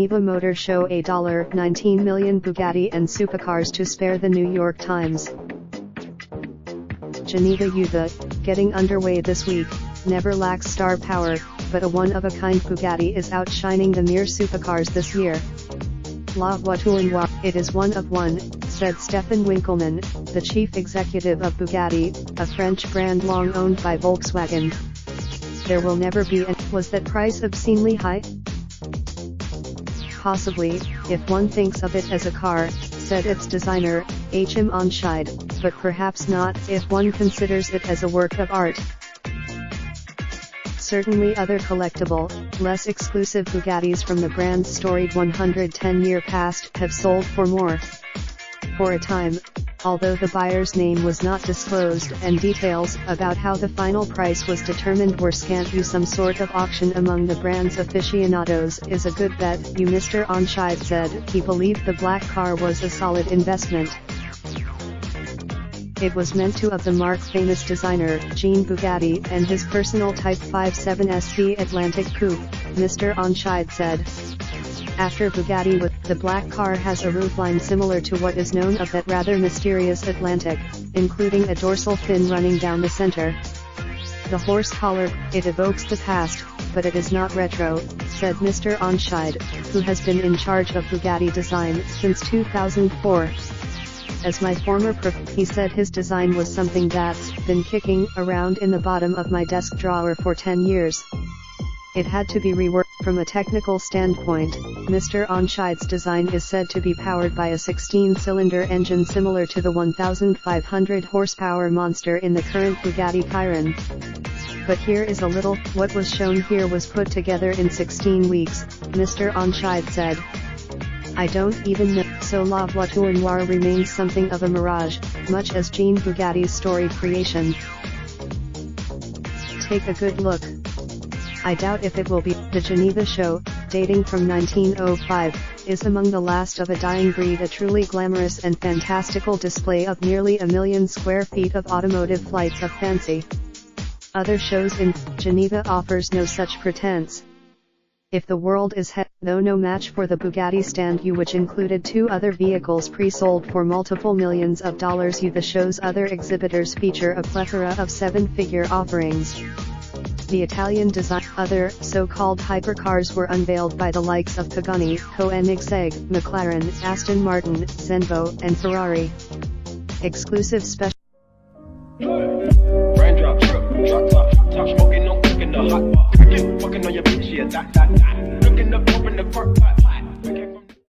Geneva Motor Show a $19 million Bugatti and Supercars to spare the New York Times. Geneva Youth, getting underway this week, never lacks star power, but a one-of-a-kind Bugatti is outshining the mere supercars this year. La voiture, it is one of one, said Stefan Winkelmann, the chief executive of Bugatti, a French brand long owned by Volkswagen. There will never be was that price obscenely high? Possibly, if one thinks of it as a car, said its designer, H.M. Onscheid, but perhaps not if one considers it as a work of art. Certainly other collectible, less exclusive Bugattis from the brand's storied 110-year past have sold for more. For a time, although the buyer's name was not disclosed and details about how the final price was determined were scant, some sort of auction among the brand's aficionados is a good bet, Mr. Onscheid said. He believed the black car was a solid investment. It was meant to of the marque famous designer, Jean Bugatti, and his personal Type 57 SC Atlantic Coupe, Mr. Onscheid said. After Bugatti the black car has a roofline similar to what is known of that rather mysterious Atlantic, including a dorsal fin running down the center. The horse collar, it evokes the past, but it is not retro, said Mr. Onscheid, who has been in charge of Bugatti design since 2004. As my former he said his design was something that's been kicking around in the bottom of my desk drawer for 10 years. It had to be reworked. From a technical standpoint, Mr. Onscheid's design is said to be powered by a 16-cylinder engine similar to the 1,500 horsepower monster in the current Bugatti Chiron. But here is a little, what was shown here was put together in 16 weeks, Mr. Onscheid said. I don't even know, so La Voiture Noire remains something of a mirage, much as Jean Bugatti's storied creation. Take a good look. I doubt if it will be. The Geneva show, dating from 1905, is among the last of a dying breed, a truly glamorous and fantastical display of nearly 1 million square feet of automotive flights of fancy. Other shows in Geneva offers no such pretense. If the world is though no match for the Bugatti stand which included 2 other vehicles pre-sold for multiple millions of dollars. The show's other exhibitors feature a plethora of 7-figure offerings. The Italian design, other so-called hypercars were unveiled by the likes of Pagani, Koenigsegg, McLaren, Aston Martin, Zenvo, and Ferrari. Exclusive special. Raindrop, drop top, smoking, no cooking the hot pot. Fucking on your bitch, yeah, that. Looking up, open the park pot.